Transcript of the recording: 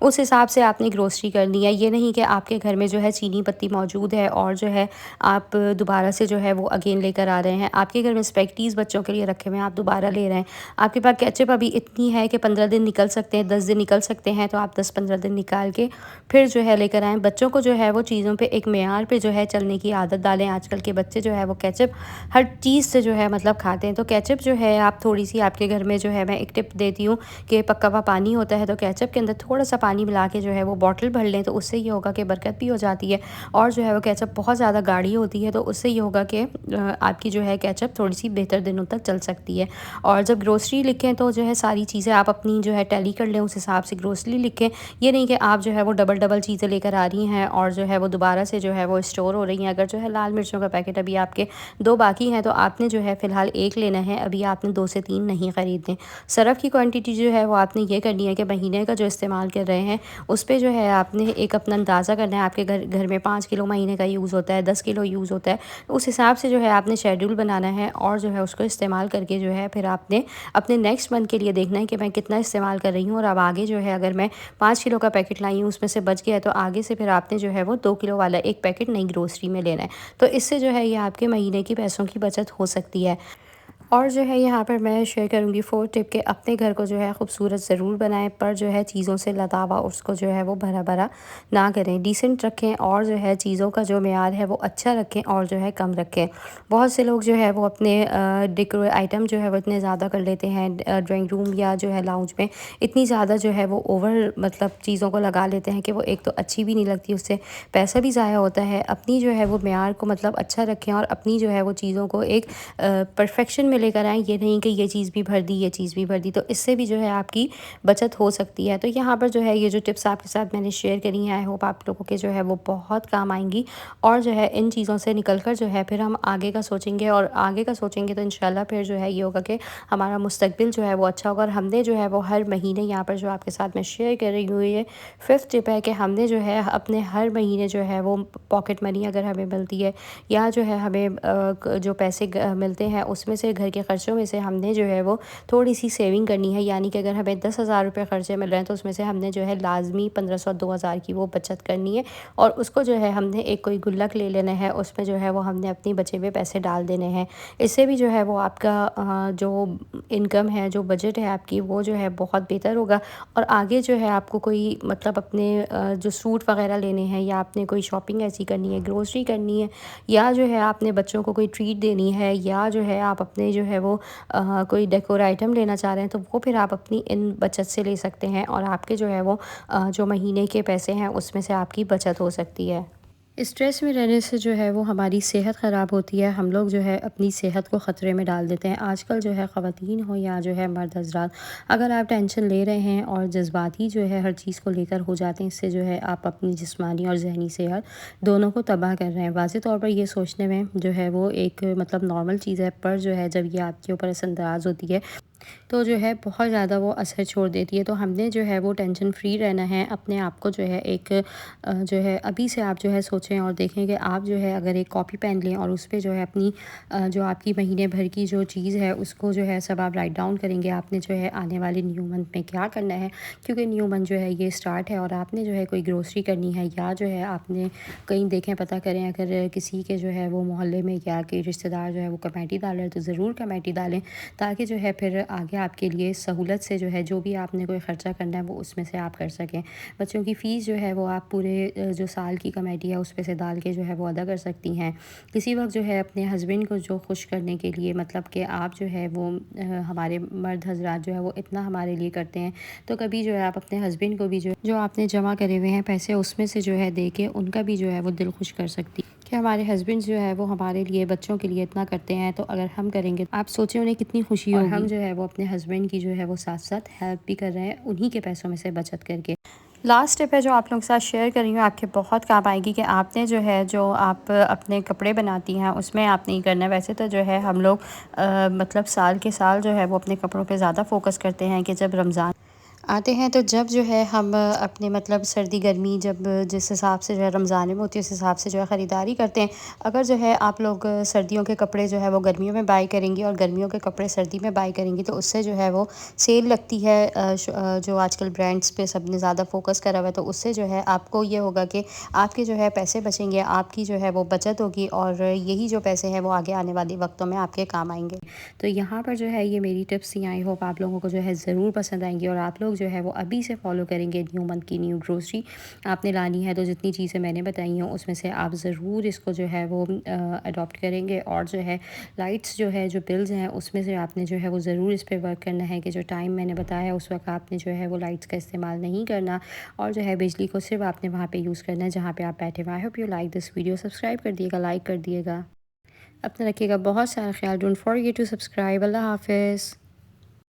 اس حساب سے آپ نے گروسری کرنی ہے۔ یہ نہیں کہ آپ کے گھر میں جو ہے چینی پتی موجود ہے اور جو ہے آپ دوبارہ سے جو ہے وہ اگین لے کر آ رہے ہیں۔ آپ کے گھر میں اسپیگٹیز بچوں کے لیے رکھے ہوئے ہیں، آپ دوبارہ لے رہے ہیں۔ آپ کے پاس کیچپ ابھی اتنی ہے کہ 15 دن نکل سکتے ہیں، 10 دن نکل سکتے ہیں، تو آپ 10-15 دن نکال کے پھر جو ہے لے کر آئیں۔ بچوں کو جو ہے وہ چیزوں پہ ایک معیار پہ جو ہے چلنے کی عادت ڈالیں۔ آج کل کے بچے جو ہے وہ کیچپ ہر چیز سے جو ہے مطلب کھاتے ہیں، تو کیچپ جو ہے آپ تھوڑی سی آپ کے گھر میں جو ہے میں ایک ٹپ دیتی ہوں کہ پکا ہوا پانی ہوتا ہے تو کیچپ کے اندر تھوڑا سا پانی ملا کے جو ہے وہ بوٹل بھر لیں، تو اس سے یہ ہوگا کہ برکت بھی ہو جاتی ہے، اور جو ہے وہ کیچپ بہت زیادہ گاڑھی ہوتی ہے تو اس سے یہ ہوگا کہ آپ کی جو ہے کیچپ تھوڑی سی بہتر دنوں تک چل سکتی ہے۔ اور جب گروسری لکھیں تو جو ہے ساری چیزیں آپ اپنی جو ہے ٹیلی کر لیں، اس حساب سے گروسری لکھیں۔ یہ نہیں کہ آپ جو ہے وہ ڈبل چیزیں لے کر آ رہی ہیں اور جو ہے وہ دوبارہ سے جو ہے وہ اسٹور ہو رہی ہیں۔ اگر جو ہے لال مرچوں کا پیکٹ ابھی آپ کے 2 باقی ہیں تو آپ نے جو ہے فی الحال 1 لینا ہے، ابھی آپ نے 2 سے 3 نہیں خریدنے۔ سرف کی کوانٹٹی جو ہے وہ آپ نے یہ کرنی ہے کہ مہینے کا جو استعمال کر رہے ہیں اس پہ جو ہے آپ نے ایک اپنا اندازہ کرنا ہے۔ آپ کے گھر میں 5 کلو مہینے کا یوز ہوتا ہے، 10 کلو یوز ہوتا ہے، اس حساب سے جو ہے آپ نے شیڈول بنانا ہے اور جو ہے اس کو استعمال کر کے جو ہے پھر آپ نے اپنے نیکسٹ منتھ کے لیے دیکھنا ہے کہ میں کتنا استعمال کر رہی ہوں، اور اب آگے جو ہے اگر میں 5 کلو کا پیکٹ لائی ہوں اس میں سے بچ گیا ہے تو آگے سے پھر آپ نے جو ہے وہ 2 کلو والا ایک پیکٹ نئی گروسری میں لینا ہے۔ تو اس سے جو ہے یہ آپ کے مہینے کی پیسوں کی بچت ہو سکتی ہے۔ اور جو ہے یہاں پر میں شیئر کروں گی 4 ٹپ کہ اپنے گھر کو جو ہے خوبصورت ضرور بنائیں، پر جو ہے چیزوں سے لدا ہوا اس کو جو ہے وہ بھرا بھرا نہ کریں، ڈیسنٹ رکھیں، اور جو ہے چیزوں کا جو معیار ہے وہ اچھا رکھیں اور جو ہے کم رکھیں۔ بہت سے لوگ جو ہے وہ اپنے ڈیکور آئٹم جو ہے وہ اتنے زیادہ کر لیتے ہیں ڈرائنگ روم یا جو ہے لاؤنج میں، اتنی زیادہ جو ہے وہ اوور مطلب چیزوں کو لگا لیتے ہیں کہ وہ ایک تو اچھی بھی نہیں لگتی، اس سے پیسہ بھی ضائع ہوتا ہے۔ اپنی جو ہے وہ معیار کو مطلب اچھا رکھیں اور اپنی جو ہے وہ چیزوں کو ایک پرفیکشن میں لے کر آئیں۔ یہ نہیں کہ یہ چیز بھی بھر دی، یہ چیز بھی بھر دی، تو اس سے بھی جو ہے آپ کی بچت ہو سکتی ہے۔ تو یہاں پر جو ہے یہ جو ٹپس آپ کے ساتھ میں نے شیئر کری ہیں، آئی ہوپ آپ لوگوں کے جو ہے وہ بہت کام آئیں گی، اور جو ہے ان چیزوں سے نکل کر جو ہے پھر ہم آگے کا سوچیں گے، اور آگے کا سوچیں گے تو انشاءاللہ پھر جو ہے یہ ہوگا کہ ہمارا مستقبل جو ہے وہ اچھا ہوگا۔ اور ہم نے جو ہے وہ ہر مہینے یہاں پر جو آپ کے ساتھ میں شیئر کر رہی ہوں، یہ 5th ٹپ ہے کہ ہم نے جو ہے اپنے ہر مہینے جو ہے وہ پاکٹ منی اگر ہمیں ملتی ہے یا جو ہے ہمیں جو پیسے ملتے ہیں اس میں سے گھر کے خرچوں میں سے ہم نے جو ہے وہ تھوڑی سی سیونگ کرنی ہے، یعنی کہ اگر ہمیں 10,000 روپے خرچے مل رہے ہیں تو اس میں سے ہم نے جو ہے لازمی 1500-2000 کی وہ بچت کرنی ہے، اور اس کو جو ہے ہم نے ایک کوئی گلک لے لینا ہے، اس میں جو ہے وہ ہم نے اپنی بچے ہوئے پیسے ڈال دینے ہیں۔ اس سے بھی جو ہے وہ آپ کا جو انکم ہے، جو بجٹ ہے آپ کی، وہ جو ہے بہت بہتر ہوگا، اور آگے جو ہے آپ کو کوئی مطلب اپنے جو سوٹ وغیرہ لینے ہیں، یا آپ نے کوئی شاپنگ ایسی کرنی ہے، گروسری کرنی ہے، یا جو ہے آپ نے بچوں کو کوئی ٹریٹ دینی ہے، یا جو ہے آپ اپنے جو ہے وہ کوئی ڈیکور آئٹم لینا چاہ رہے ہیں، تو وہ پھر آپ اپنی ان بچت سے لے سکتے ہیں، اور آپ کے جو ہے وہ جو مہینے کے پیسے ہیں اس میں سے آپ کی بچت ہو سکتی ہے۔ اسٹریس میں رہنے سے جو ہے وہ ہماری صحت خراب ہوتی ہے، ہم لوگ جو ہے اپنی صحت کو خطرے میں ڈال دیتے ہیں۔ آج کل جو ہے خواتین ہو یا جو ہے مرد حضرات، اگر آپ ٹینشن لے رہے ہیں اور جذباتی جو ہے ہر چیز کو لے کر ہو جاتے ہیں، اس سے جو ہے آپ اپنی جسمانی اور ذہنی صحت دونوں کو تباہ کر رہے ہیں۔ واضح طور پر یہ سوچنے میں جو ہے وہ ایک مطلب نارمل چیز ہے، پر جو ہے جب یہ آپ کے اوپر اثر انداز ہوتی ہے تو جو ہے بہت زیادہ وہ اثر چھوڑ دیتی ہے۔ تو ہم نے جو ہے وہ ٹینشن فری رہنا ہے، اپنے آپ کو جو ہے ایک جو ہے ابھی سے آپ جو ہے سوچیں اور دیکھیں کہ آپ جو ہے اگر ایک کاپی پین لیں اور اس پہ جو ہے اپنی جو آپ کی مہینے بھر کی جو چیز ہے اس کو جو ہے سب آپ رائٹ ڈاؤن کریں گے، آپ نے جو ہے آنے والے نیو منتھ میں کیا کرنا ہے، کیونکہ نیو منتھ جو ہے یہ سٹارٹ ہے، اور آپ نے جو ہے کوئی گروسری کرنی ہے، یا جو ہے آپ نے کہیں دیکھیں پتہ کریں اگر کسی کے جو ہے وہ محلے میں یا کہ رشتہ دار جو ہے وہ کمیٹی ڈال رہے ہیں تو ضرور کمیٹی ڈالیں، تاکہ جو ہے پھر آگے آپ کے لیے سہولت سے جو ہے جو بھی آپ نے کوئی خرچہ کرنا ہے وہ اس میں سے آپ کر سکیں۔ بچوں کی فیس جو ہے وہ آپ پورے جو سال کی کمیٹی ہے اس پہ سے ڈال کے جو ہے وہ ادا کر سکتی ہیں۔ کسی وقت جو ہے اپنے ہسبینڈ کو جو خوش کرنے کے لیے، مطلب کہ آپ جو ہے وہ ہمارے مرد حضرات جو ہے وہ اتنا ہمارے لیے کرتے ہیں، تو کبھی جو ہے آپ اپنے ہسبینڈ کو بھی جو آپ نے جمع کرے ہوئے ہیں پیسے اس میں سے جو ہے دے کے ان کا بھی جو ہے وہ دل خوش کر سکتی کہ ہمارے ہسبینڈ جو ہے وہ ہمارے لیے بچوں کے لیے اتنا کرتے ہیں، تو اگر ہم کریں گے آپ سوچیں انہیں کتنی خوشی ہوگی۔ اور ہم جو ہے وہ اپنے ہسبینڈ کی جو ہے وہ ساتھ ساتھ ہیلپ بھی کر رہے ہیں انہی کے پیسوں میں سے بچت کر کے۔ لاسٹ ٹپ ہے جو آپ لوگوں کے ساتھ شیئر کر رہی ہوں، آپ کے بہت کام آئے گی، کہ آپ نے جو ہے جو آپ اپنے کپڑے بناتی ہیں اس میں آپ نہیں کرنا۔ ویسے تو جو ہے ہم لوگ مطلب سال کے سال جو ہے وہ اپنے کپڑوں پہ زیادہ فوکس کرتے ہیں کہ جب رمضان آتے ہیں تو جب جو ہے ہم اپنے مطلب سردی گرمی جب جس حساب سے جو ہے رمضان میں ہوتی ہے اس حساب سے جو ہے خریداری کرتے ہیں. اگر جو ہے آپ لوگ سردیوں کے کپڑے جو ہے وہ گرمیوں میں بائی کریں گی اور گرمیوں کے کپڑے سردی میں بائی کریں گی تو اس سے جو ہے وہ سیل لگتی ہے جو آج کل برانڈس پہ سب نے زیادہ فوکس کرا ہوا ہے. تو اس سے جو ہے آپ کو یہ ہوگا کہ آپ کے جو ہے پیسے بچیں گے, آپ کی جو ہے وہ بچت ہوگی, اور یہی جو پیسے ہیں وہ آگے آنے والے وقتوں میں آپ کے کام آئیں گے. تو یہاں پر جو ہے یہ میری ٹپس تھیں, آئی ہوپ آپ لوگوں کو جو ہے ضرور پسند آئیں گی, اور آپ لوگ جو ہے وہ ابھی سے فالو کریں گے. نیو منتھ کی نیو گروسری آپ نے لانی ہے تو جتنی چیزیں میں نے بتائی ہیں اس میں سے آپ ضرور اس کو جو ہے وہ اڈاپٹ کریں گے. اور جو ہے لائٹس جو ہے جو بلز ہیں اس میں سے آپ نے جو ہے وہ ضرور اس پہ ورک کرنا ہے کہ جو ٹائم میں نے بتایا اس وقت آپ نے جو ہے وہ لائٹس کا استعمال نہیں کرنا, اور جو ہے بجلی کو صرف آپ نے وہاں پہ یوز کرنا ہے جہاں پہ آپ بیٹھے ہوئے. I hope you like this video. Subscribe کر دیے گا, لائک کر دیے گا, اپنا رکھیے گا بہت سارا خیال. Don't forget to subscribe. اللہ حافظ.